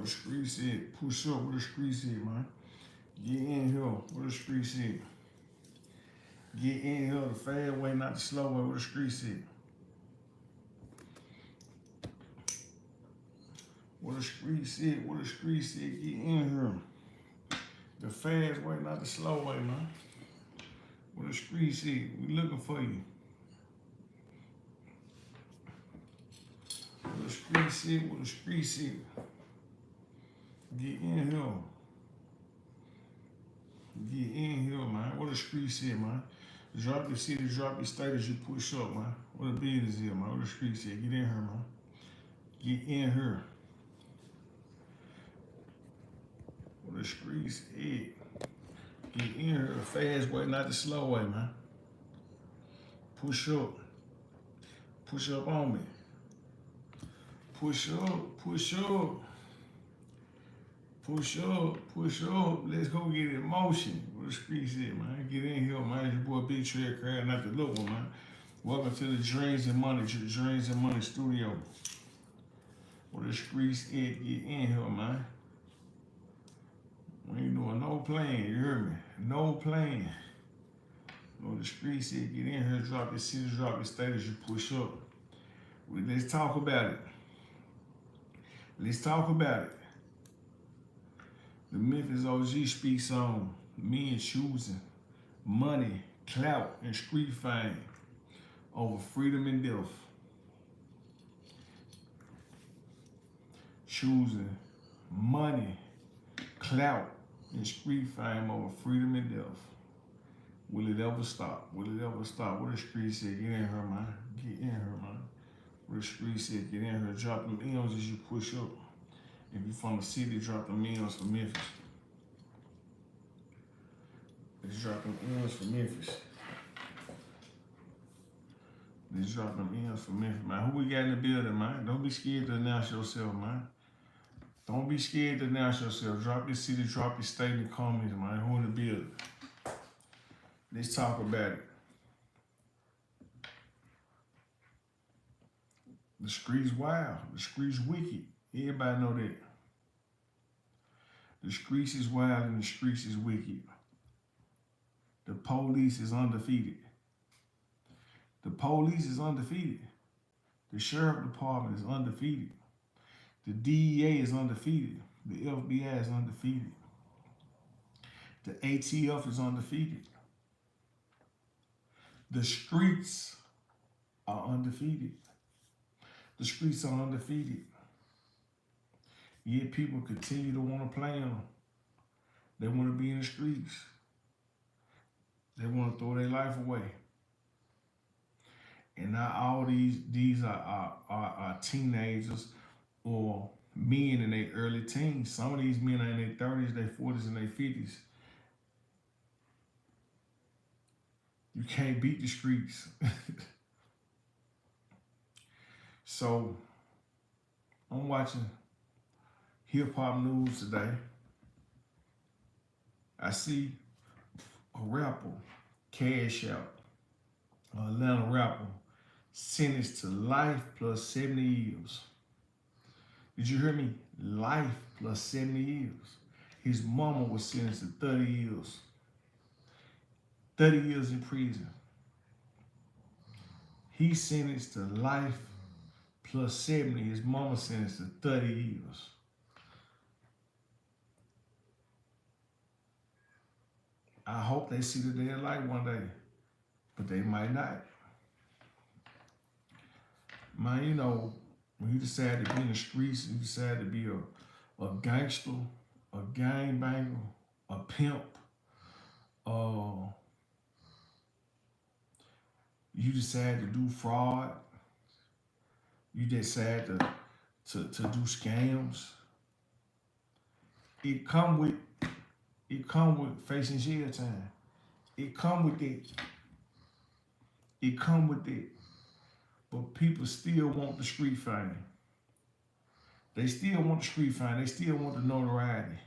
What the street said. Push up what the street said, man. Get in here. What the street said. Get in here the fast way, not the slow way. What the street said. What the street said. What the street said. Get in here. The fast way, not the slow way, man. What the street said. We looking for you. What the street said. What the street said. Get in here. Get in here, man. What the street said, man. Drop your city, drop your state as you push up, man. What the business is, man. What the street said. Get in here, man. Get in here. What the street said. Get in here the fast way, not the slow way, man. Push up. Push up on me. Push up. Push up. Push up, push up. Let's go get in motion. What the street said, man. Get in here, man. It's your boy Big Trell, crowd, not the little one, man. Welcome to the Dreams and Money studio. What the street said, get in here, man. We ain't doing no playing, you heard me? No playing. What the street said, get in here, drop your city, drop your state as you push up. Let's talk about it. Let's talk about it. The Memphis OG Speaks On. Men choosing money, clout, and street fame over freedom and death. Choosing money, clout, and street fame over freedom and death. Will it ever stop? Will it ever stop? What the street said, get in here, man. Get in here, man. What the street said, get in here. Drop them M's as you push up. If you from the city, drop them M's for Memphis. Let's drop them M's for Memphis. Let's drop them M's for Memphis, man. Who we got in the building, man? Don't be scared to announce yourself, man. Don't be scared to announce yourself. Drop your city, drop your state in the comments, man. Who in the building? Let's talk about it. The streets wild. The streets wicked. Everybody know that. The streets is wild and the streets is wicked. The police is undefeated. The police is undefeated. The sheriff department is undefeated. The DEA is undefeated. The FBI is undefeated. The ATF is undefeated. The streets are undefeated. The streets are undefeated. Yet people continue to want to play them. They want to be in the streets. They want to throw their life away. And now all these are teenagers or men in their early teens. Some of these men are in their 30s, their 40s, and their 50s. You can't beat the streets. So I'm watching hip-hop news today. I see a rapper, Cash Out, an Atlanta rapper, sentenced to life plus 70 years. Did you hear me? Life plus 70 years. His mama was sentenced to 30 years. 30 years in prison. He sentenced to life plus 70. His mama sentenced to 30 years. I hope they see the day of light one day, but they might not. Man, you know, when you decide to be in the streets, you decide to be a gangster, a gangbanger, a pimp, you decide to do fraud, you decide to do scams, it come with facing jail time. It come with it. It come with it. But people still want the street fame. They still want the street fame. They still want the notoriety.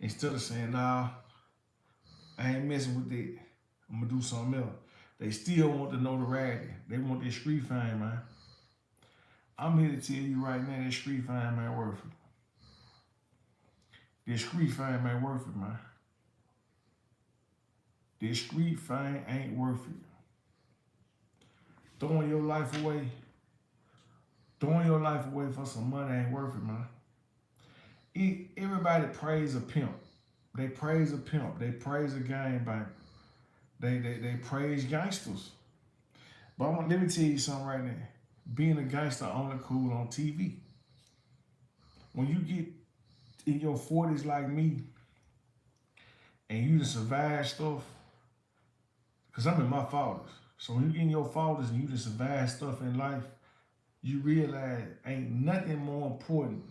Instead of saying, nah, I ain't messing with that. I'm gonna do something else. They still want the notoriety. They want their street fame, man. I'm here to tell you right now that street fame ain't worth it. This street fame ain't worth it, man. This street fame ain't worth it. Throwing your life away for some money ain't worth it, man. Everybody praise a pimp. They praise a pimp. They praise a gangbang. They praise gangsters. But let me tell you something right now. Being a gangster only cool on TV. When you get in your 40s like me, and you just survive stuff, because I'm in my 40s. So when you get in your 40s and you just survive stuff in life, you realize ain't nothing more important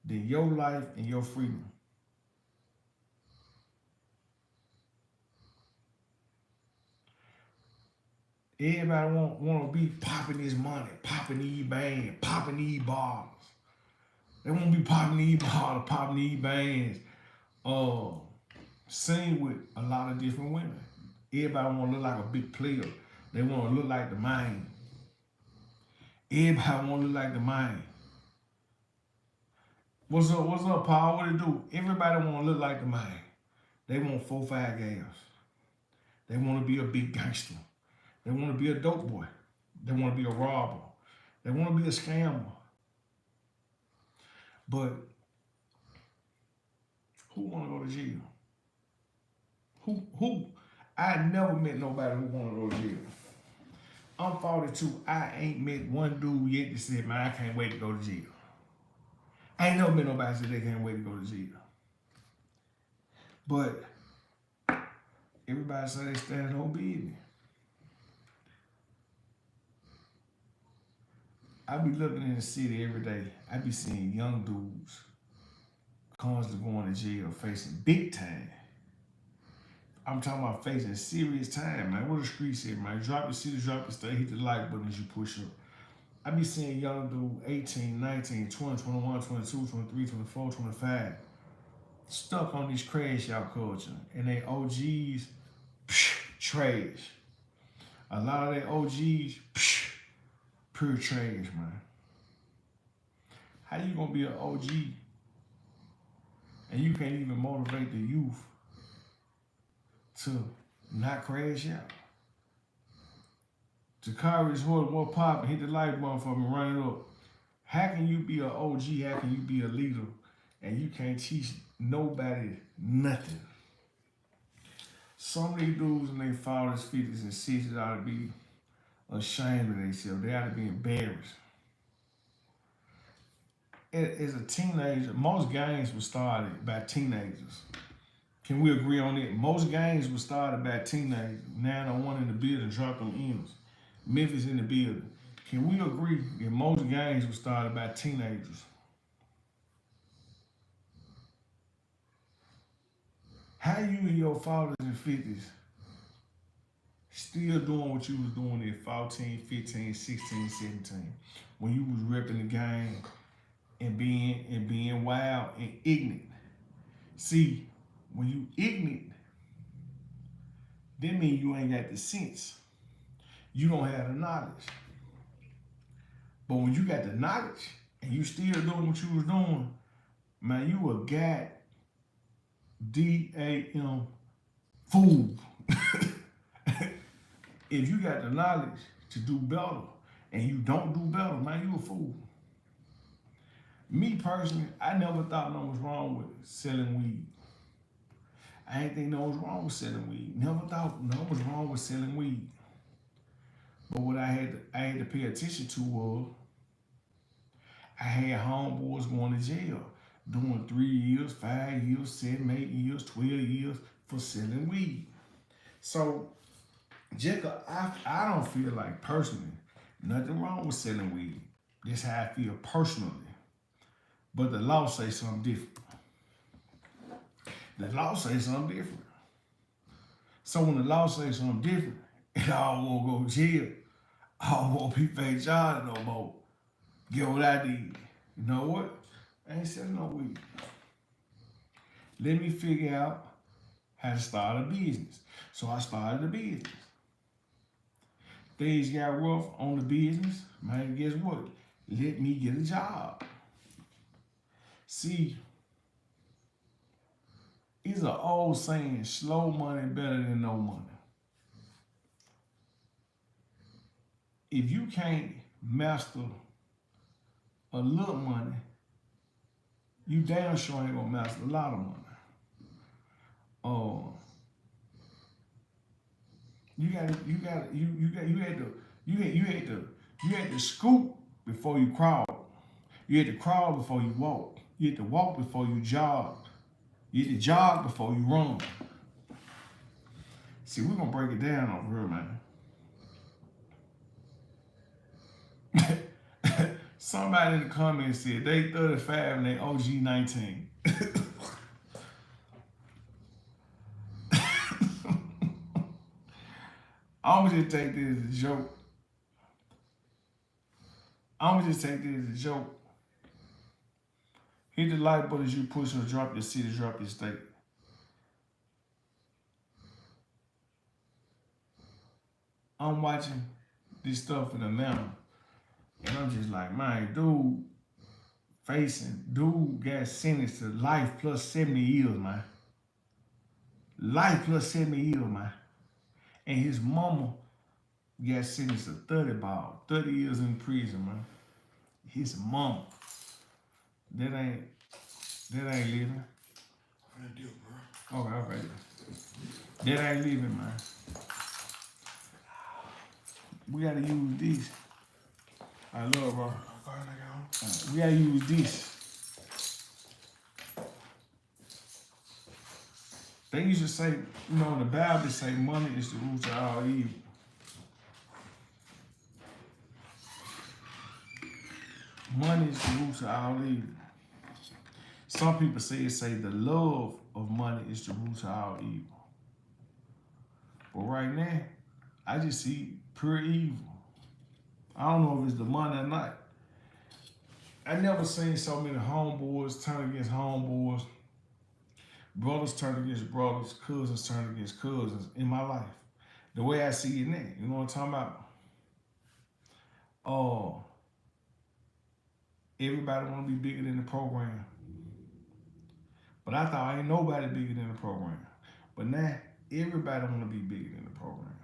than your life and your freedom. Everybody want to be popping this money, popping these bands, popping these bottles. They want to be popping these bottles, popping these bands. Sing with a lot of different women. Everybody want to look like a big player. They want to look like the man. Everybody want to look like the man. What's up, Paul? What it do? Everybody want to look like the man. They want 4-5 gals. They want to be a big gangster. They want to be a dope boy. They want to be a robber. They want to be a scammer. But who want to go to jail? Who? I never met nobody who want to go to jail. I'm 42. I ain't met one dude yet that said, man, I can't wait to go to jail. I ain't never met nobody that said they can't wait to go to jail. But everybody say they standing on business. I be looking in the city every day. I be seeing young dudes constantly going to jail, facing big time. I'm talking about facing serious time, man. What the street said, man. Drop your city, drop your state, hit the like button as you push up. I be seeing young dudes, 18, 19, 20, 21, 22, 23, 24, 25, stuck on this crash out culture. And they OGs, trash. A lot of their OGs, pure trash, man. How you gonna be an OG and you can't even motivate the youth to not crash out? To carry his horse, more pop, and hit the light button for him and run it up. How can you be an OG? How can you be a leader and you can't teach nobody nothing? Some of these dudes in their 40s, 50s, and 60s ought to be ashamed of themselves. They ought to be embarrassed. As a teenager, most gangs were started by teenagers. Can we agree on it? Most gangs were started by teenagers. 901 in the building, drop them M's. Memphis in the building. Can we agree that most gangs were started by teenagers? How you in your 40s and 50s still doing what you was doing at 14, 15, 16, 17 when you was repping the gang and being wild and ignorant? See, when you ignorant, that means you ain't got the sense. You don't have the knowledge. But when you got the knowledge and you still doing what you was doing, man, you a goddamn fool. If you got the knowledge to do better and you don't do better, man, you a fool. Me personally, I never thought no was wrong with selling weed. I ain't think no was wrong with selling weed. Never thought no was wrong with selling weed. But what I had to pay attention to was I had homeboys going to jail, doing 3 years, 5 years, 7, 8 years, 12 years for selling weed. So, Jacob, I don't feel like personally nothing wrong with selling weed. That's how I feel personally. But the law says something different. The law says something different. So when the law says something different, and I don't want to go to jail, I don't want to be paid charge no more. Get what I did. You know what? I ain't selling no weed. Let me figure out how to start a business. So I started a business. Things got rough on the business. Man, guess what? Let me get a job. See, It's an old saying, slow money better than no money. If you can't master a little money, you damn sure ain't gonna master a lot of money. You had to scoop before you crawl. You had to crawl before you walk. You had to walk before you jog. You had to jog before you run. See, we're gonna break it down over here, man. Somebody in the comments said they 35 and they OG 19. I'm gonna just take this as a joke. Hit the like button as you push or drop your city, drop your state. I'm watching this stuff in Atlanta, and I'm just like, man, dude got sentenced to life plus 70 years, man. Life plus 70 years, man. And his mama got sentenced to 30 years in prison, man. His mama. That ain't living. Okay. That ain't living, man. We gotta use this. I love, bro. We gotta use this. They used to say, in the Bible, they say money is the root of all evil. Money is the root of all evil. Some people say the love of money is the root of all evil. But right now, I just see pure evil. I don't know if it's the money or not. I never seen so many homeboys turn against homeboys, brothers turn against brothers, cousins turn against cousins in my life. The way I see it now, you know what I'm talking about? Everybody want to be bigger than the program. But I thought ain't nobody bigger than the program. But now, everybody want to be bigger than the program.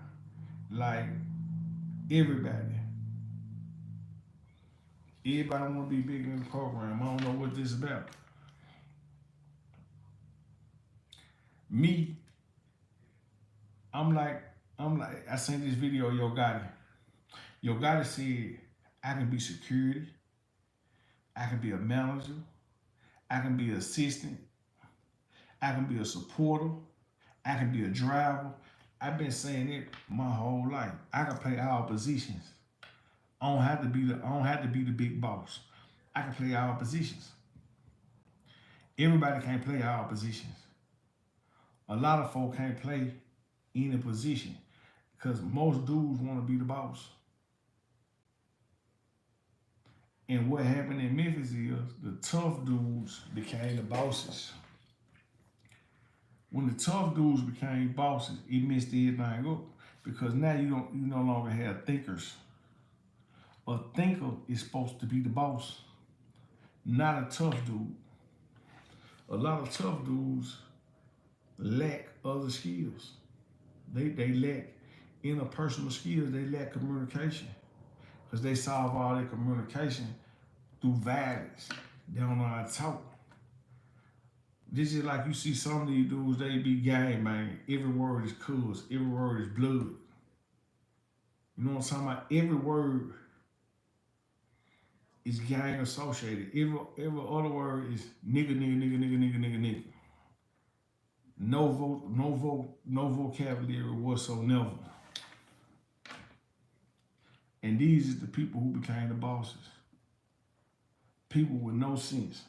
Like, everybody. Everybody want to be bigger than the program. I don't know what this is about. Me, I'm like, I seen this video of Yo Gotti. Yo Gotti said, I can be security. I can be a manager. I can be an assistant. I can be a supporter. I can be a driver. I've been saying it my whole life. I can play all positions. I don't have to be the big boss. I can play all positions. Everybody can't play all positions. A lot of folk can't play any position because most dudes want to be the boss. And what happened in Memphis is the tough dudes became the bosses. When the tough dudes became bosses, it messed everything up because now you no longer have thinkers. A thinker is supposed to be the boss, not a tough dude. A lot of tough dudes lack other skills. They lack interpersonal skills. They lack communication because they solve all their communication through violence. They don't know how to talk. This is like you see some of these dudes, they be gang banging. Every word is cuz. Every word is blood. You know what I'm talking about? Every word is gang associated. Every other word is nigga. No vocabulary whatsoever. And these is the people who became the bosses. People with no sense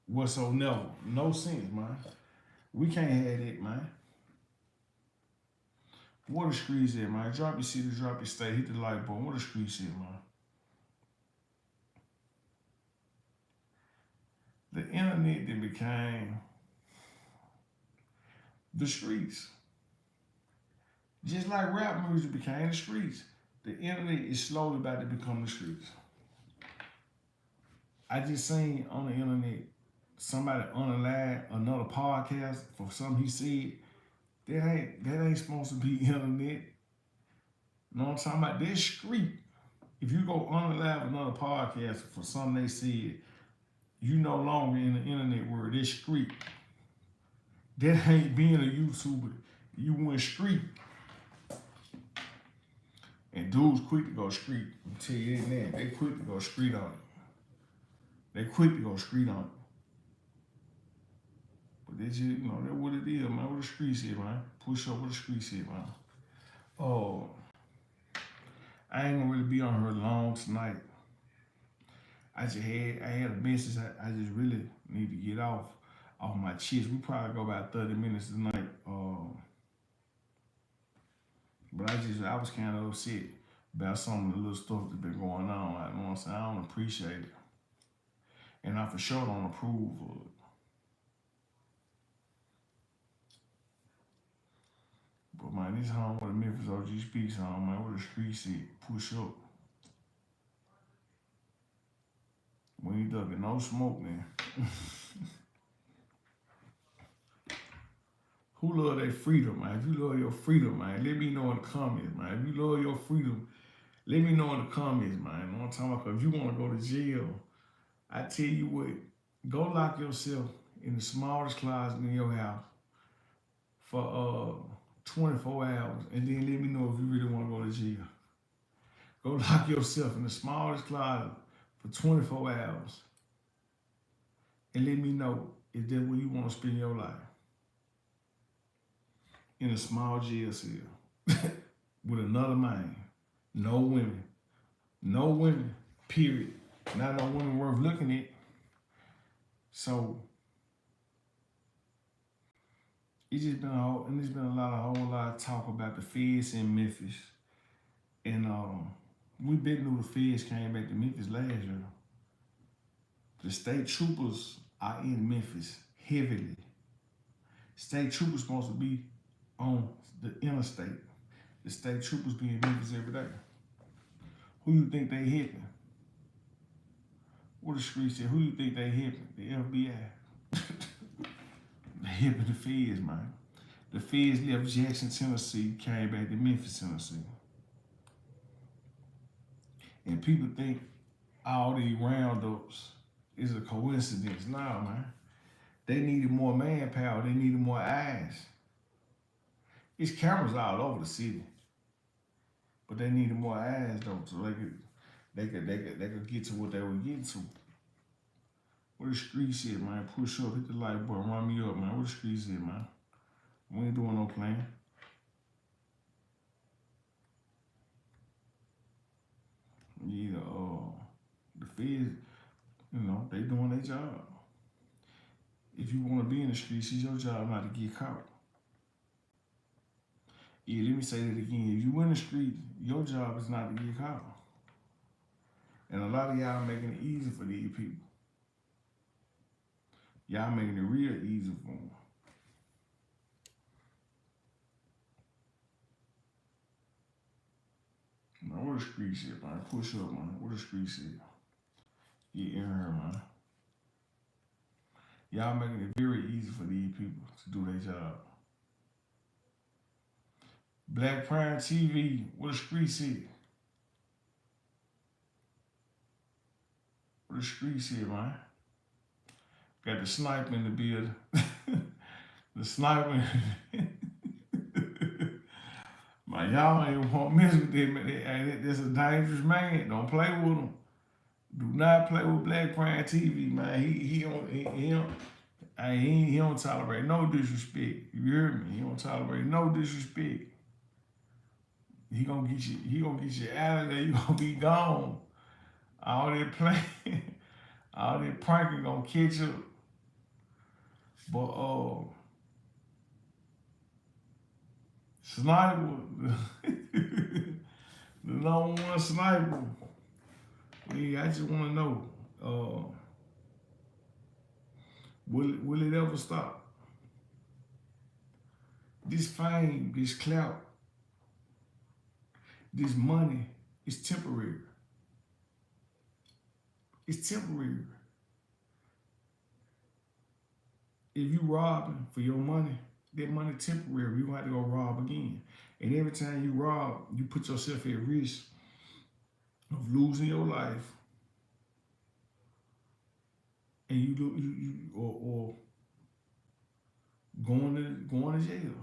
whatsoever. No sense, man. We can't have that, man. What the streets at, man? Drop your city, drop your state, hit the like button. What the streets at, man? The internet then became the streets. Just like rap music became the streets. The internet is slowly about to become the streets. I just seen on the internet somebody unalive another podcast for something he said, that ain't supposed to be internet. You know what I'm talking about? This street. If you go unalive another podcast for something they said, you no longer in the internet world. This street. That ain't being a YouTuber. You went street. And dudes quick to go street. I'll tell you that now. They quick to go street on it. They quick to go street on it. But they just, that's what it is, man. What the streets here, man. Push up what the streets here, man. Oh, I ain't gonna really be on her long tonight. I had a message I just really need to get off my chest. We probably go about 30 minutes tonight. But I was kind of upset about some of the little stuff that's been going on. You know what I'm saying? I don't appreciate it. And I for sure don't approve of it. But man, this home where the Memphis OG Speaks On, man, where the streets at, push up. We ain't ducking no smoke, man. Who love their freedom, man? If you love your freedom, man, let me know in the comments, man. If you love your freedom, let me know in the comments, man. You know what I'm talking about? If you want to go to jail, I tell you what, go lock yourself in the smallest closet in your house for 24 hours, and then let me know if you really want to go to jail. Go lock yourself in the smallest closet for 24 hours, and let me know if that's where you want to spend your life. In a small jail cell with another man. No women. No women, period. Not no women worth looking at. So, it's been a whole lot of talk about the feds in Memphis. And we been knew the feds came back to Memphis last year. The state troopers are in Memphis heavily. State troopers supposed to be on the interstate. The state troopers be in Memphis every day. Who you think they hitting? What the streets say? Who you think they hitting? The FBI. They hitting the feds, man. The feds left Jackson, Tennessee, came back to Memphis, Tennessee. And people think all these roundups is a coincidence. Nah, man. They needed more manpower. They needed more eyes. It's cameras all over the city, but they needed more eyes though, so they could get to what they were getting to. What the streets here, man? Push up, hit the light button, run me up, man. What the streets here, man? We ain't doing no playing. Yeah, the feds, they doing their job. If you want to be in the streets, it's your job not to get caught. Yeah, let me say that again. If you in the street, your job is not to get caught. And a lot of y'all making it easy for these people. Y'all making it real easy for them. Man, where the streets at, man? Push up, man. Where the streets at? Get in here, man. Y'all making it very easy for these people to do their job. Black Prime TV, where the streets at? Where the streets at, man? Got the sniper in the building. The sniper. Man, y'all ain't want to mess with them. That's a dangerous man. Don't play with him. Do not play with Black Prime TV, man. He don't tolerate no disrespect. You hear me? He don't tolerate no disrespect. He gonna get you out of there. You gonna be gone. All that playing, all that pranking gonna catch up. But sniper, the number one sniper. Yeah, I just want to know, will it ever stop? This fame, this clout, this money is temporary. It's temporary. if you robbing for your money, that money temporary. You gonna have to go rob again. And every time you rob, you put yourself at risk of losing your life, and or going to jail.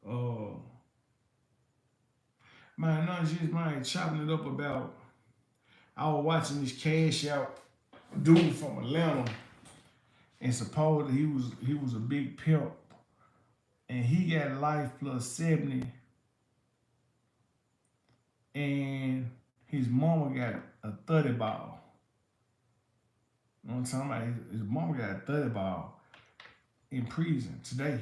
Uh, man, not just man chopping it up about. I was watching this cash out dude from Atlanta, and supposedly he was a big pimp, and he got life plus 70, and his mama got a 30 ball. You know what I'm talking about? His mama got a 30 ball in prison today.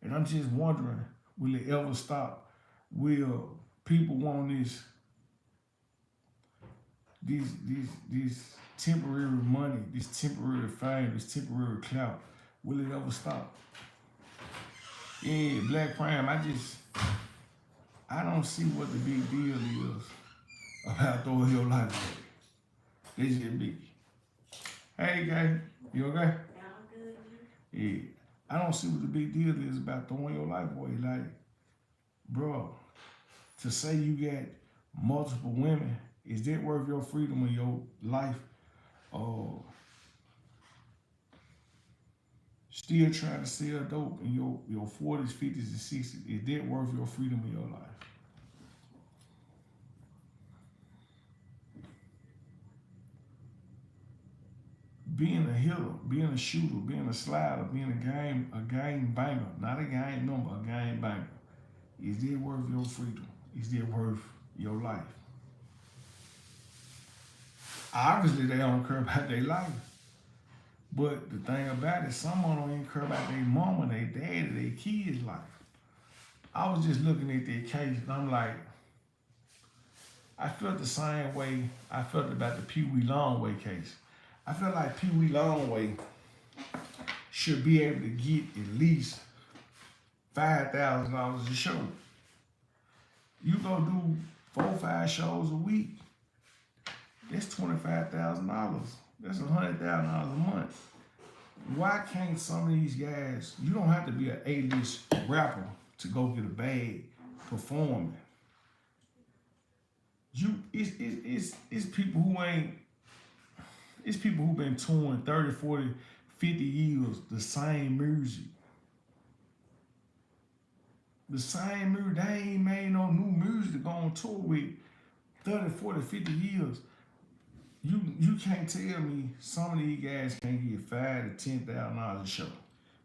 And I'm just wondering, will it ever stop? Will people want these temporary money, this temporary fame, this temporary clout? Will it ever stop? Yeah, Black Prime, I don't see what the big deal is about throwing your life away. This just big. Hey, guy, you okay? Yeah, I'm good. Yeah, I don't see what the big deal is about throwing your life away. Like, bro, to say you got multiple women, is that worth your freedom and your life? Still trying to sell dope in your 40s, 50s, and 60s, is that worth your freedom in your life? Being a hitter, being a shooter, being a slider, being a game banger, not a game number, a game banger. Is that worth your freedom? Is that worth your life? Obviously, they don't care about their life. But the thing about it, some of them don't even care about their mama, their daddy, their kids' life. I was just looking at that case and I'm like, I felt the same way I felt about the Pee Wee Longway case. I feel like Pee Wee Longway should be able to get at least $5,000 a show. You go do 4 or 5 shows a week, that's $25,000. That's $100,000 a month. Why can't some of these guys, you don't have to be an A-list rapper to go get a bag performing. It's people who've been touring 30, 40, 50 years, the same music. The same music, they ain't made no new music to go on tour with 30, 40, 50 years. You can't tell me some of these guys can't get $5,000 to $10,000 a show.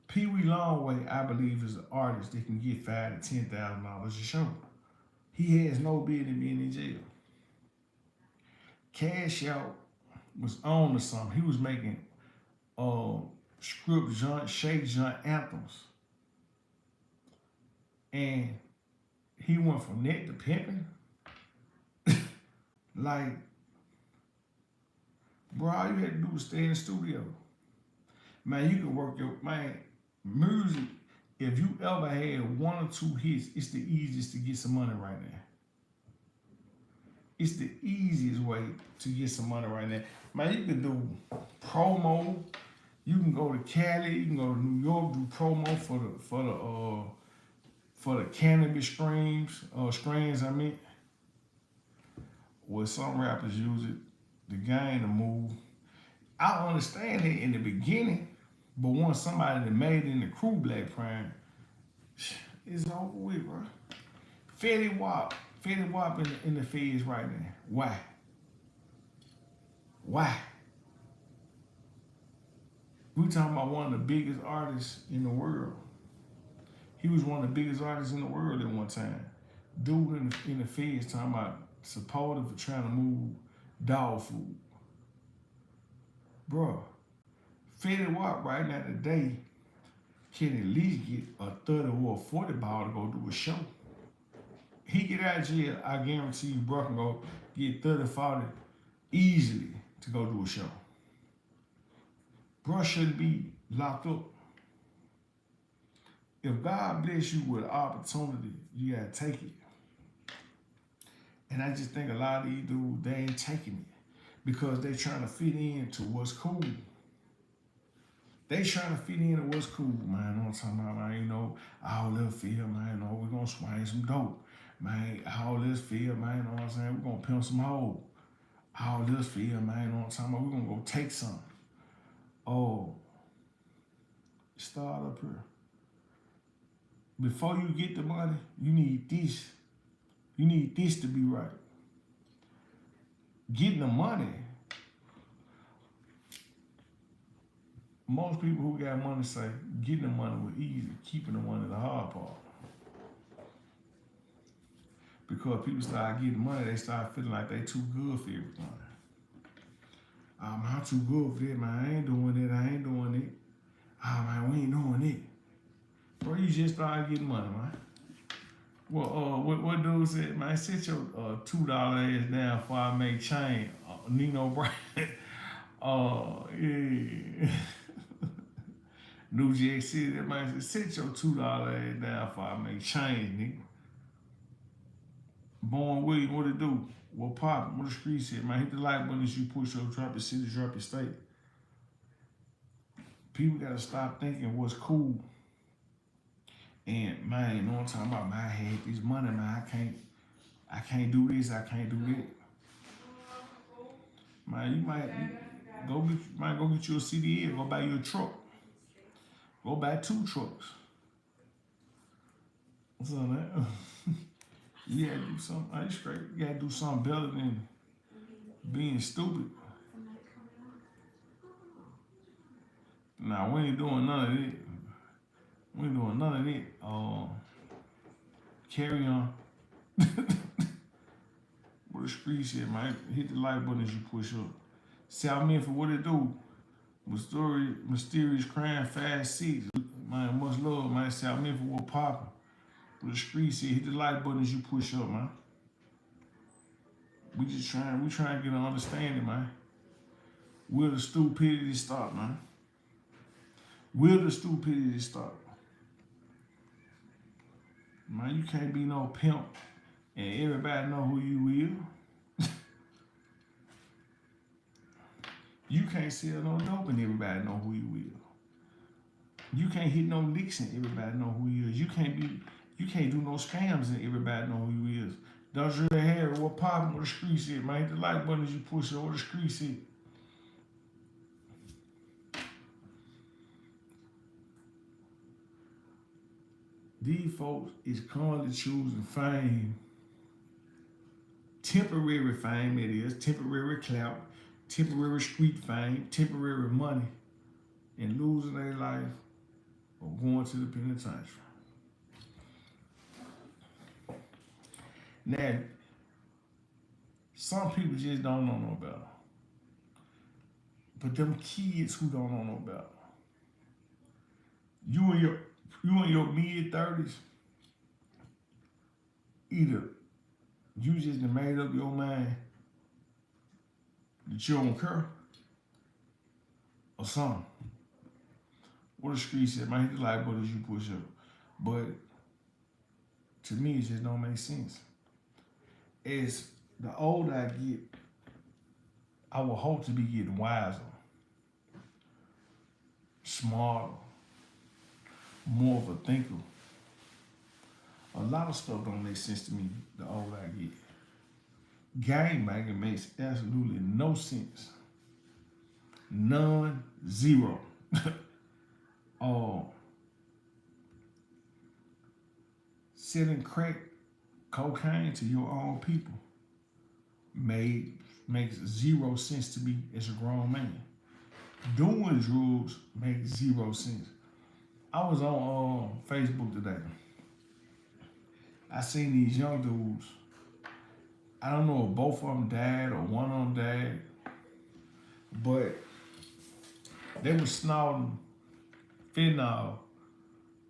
Pee Wee Longway, I believe, is an artist that can get $5,000 to $10,000 a show. He has no business being in jail. Cash Out was on to something. He was making script joint, shake joint anthems. And he went from that to pimping. Like, bro, all you had to do was stay in the studio. Man, you can work your, music, if you ever had 1 or 2 hits, it's the easiest to get some money right now. It's the easiest way to get some money right now. Man, you can do promo. You can go to Cali, you can go to New York, do promo for the cannabis strains, I mean. Well, some rappers use it to gain a move. I understand it in the beginning, but once somebody that made it in the crew, Black Prime, it's over with, bro. Fetty Wap in the feds right now. Why? Why? We talking about one of the biggest artists in the world. He was one of the biggest artists in the world at one time. Dude in the feds talking about supportive for trying to move dog food. Bro, Fetty Wap right now today can at least get a 30 or a 40 ball to go do a show. He get out of jail, I guarantee you, bro can go get 30, 40 easily to go do a show. Bro shouldn't be locked up. If God bless you with an opportunity, you gotta take it. And I just think a lot of these dudes, they ain't taking it because they trying to fit into what's cool. They trying to fit into what's cool, man. You know what I'm talking about, man? You know, all this field, man. You know, we're gonna swing some dope, man. All this field, man. You know what I'm saying? We're gonna pimp some hoes. All this field, man. You know what I'm talking about? We're gonna go take some. Oh, start up here. Before you get the money, you need this. You need this to be right. Getting the money. Most people who got money say getting the money was easy, keeping the money the hard part. Because people start getting money, they start feeling like they too good for everything. I'm too good for that, man. I ain't doing it. I ain't doing it. Man, we ain't doing it. Bro, you just started getting money, man. Well, what dude said, man, sit your $2 ass down before I make change. Nino Brown. Yeah. New Jack City, that man said, sit your $2 ass down before I make change, nigga. Born William, what it do? What poppin'? What the street said, man? Hit the like button as you push up, drop your city, drop your state. People gotta stop thinking what's cool. And man, you know what I'm talking about? Man, I had this money, man. I can't do this, I can't do that. Man, you might go get you a CDL, go buy you a truck. Go buy 2 trucks. What's up, man? You gotta do something. I straight. You gotta do something better than being stupid. Nah, we ain't doing none of it. We ain't doing none of it. Carry on. What the street said, man. Hit the like button as you push up. South Memphis, what it do? Mysterious crime, fast seats. Man, much love, man. South Memphis, what poppin'? What the street said, hit the like button as you push up, man. We trying to get an understanding, man. Will the stupidity stop, man? Will the stupidity stop? Man, you can't be no pimp and everybody know who you is. You can't sell no dope and everybody know who you is. You can't hit no licks and everybody know who you is. You can't do no scams and everybody know who you is. Don't really have what poppin' what the street said, man. Hit the like button as you push it, what the street said. These folks is currently choosing fame, temporary fame it is, temporary clout, temporary street fame, temporary money, and losing their life or going to the penitentiary. Now, some people just don't know no better. But them kids who don't know no better, you in your mid-30s, either you just made up your mind that you don't care, or something. What the street said, man, hit the like button as you push up. But to me, it just don't make sense. As the older I get, I will hope to be getting wiser, smarter, more of a thinker. A lot of stuff don't make sense to me the older I get. Gang banging makes absolutely no sense. None, zero. Selling crack cocaine to your own people makes 0 sense to me as a grown man. Doing drugs makes 0 sense. I was on Facebook today. I seen these young dudes. I don't know if both of them died or one of them died, but they were snorting fentanyl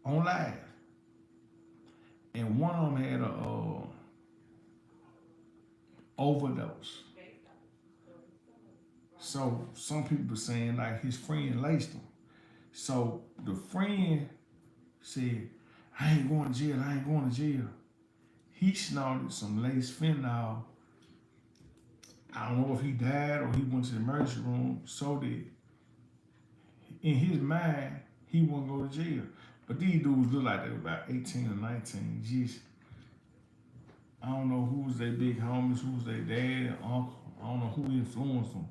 on live. And one of them had a overdose. So some people saying like his friend laced him. So the friend said, I ain't going to jail, I ain't going to jail. He snorted some laced fentanyl. I don't know if he died or he went to the emergency room. So did in his mind, he won't go to jail. But these dudes look like they were about 18 or 19. Just, I don't know who was their big homies, who was their dad, uncle. I don't know who influenced them.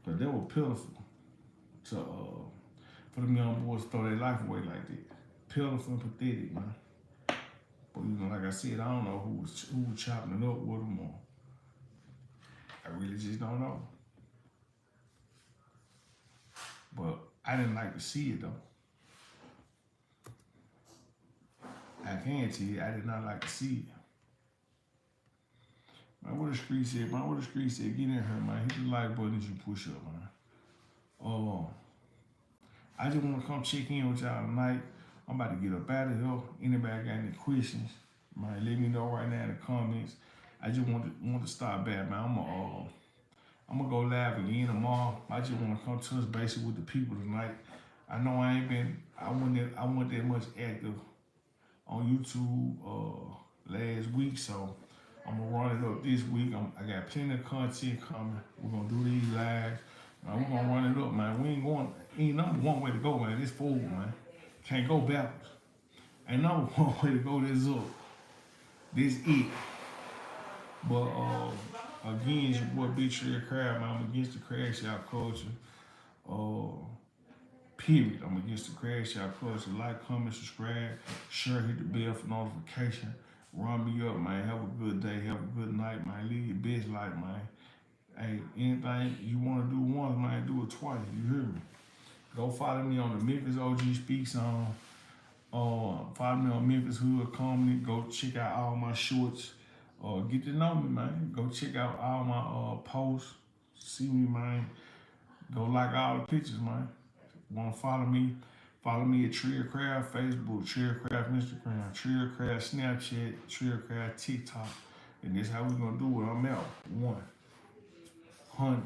But they were pitiful to for them young boys to throw their life away like that. Pitiful and pathetic, man. But you know, like I said, I don't know who was chopping it up with them or I really just don't know. But I didn't like to see it though. I can tell you, I did not like to see it. Man, what the street said, man, what the street said, get in here, man. Hit the like button as you push up, man. I just want to come check in with y'all tonight. I'm about to get up out of here. Anybody got any questions, man, let me know right now in the comments. I just want to start back, man. I'm gonna go live again tomorrow. I just want to come touch base with the people tonight. I know I wasn't that much active on YouTube last week, so I'm gonna run it up this week. I got plenty of content coming. We're gonna do these lives. We're gonna run it up, man. We ain't number one way to go, man. This forward, man. Can't go backwards. Ain't number one way to go. This up. This it. But again, it's your boy Big Trell Crowd, man. I'm against the crash out culture. Period. I'm against the crash out culture. Like, comment, subscribe, share, hit the bell for notification. Run me up, man. Have a good day. Have a good night, man. Live your best life, man. Hey, anything you want to do once, man, do it twice. You hear me? Go follow me on the Memphis OG Speaks On. Follow me on Memphis Hood Comedy. Go check out all my shorts. Get to know me, man. Go check out all my posts. See me, man. Go like all the pictures, man. Want to follow me? Follow me at Trell Crowd Facebook, Trell Crowd Instagram, Trell Crowd Snapchat, Trell Crowd TikTok. And that's how we're going to do it. I'm out. 100.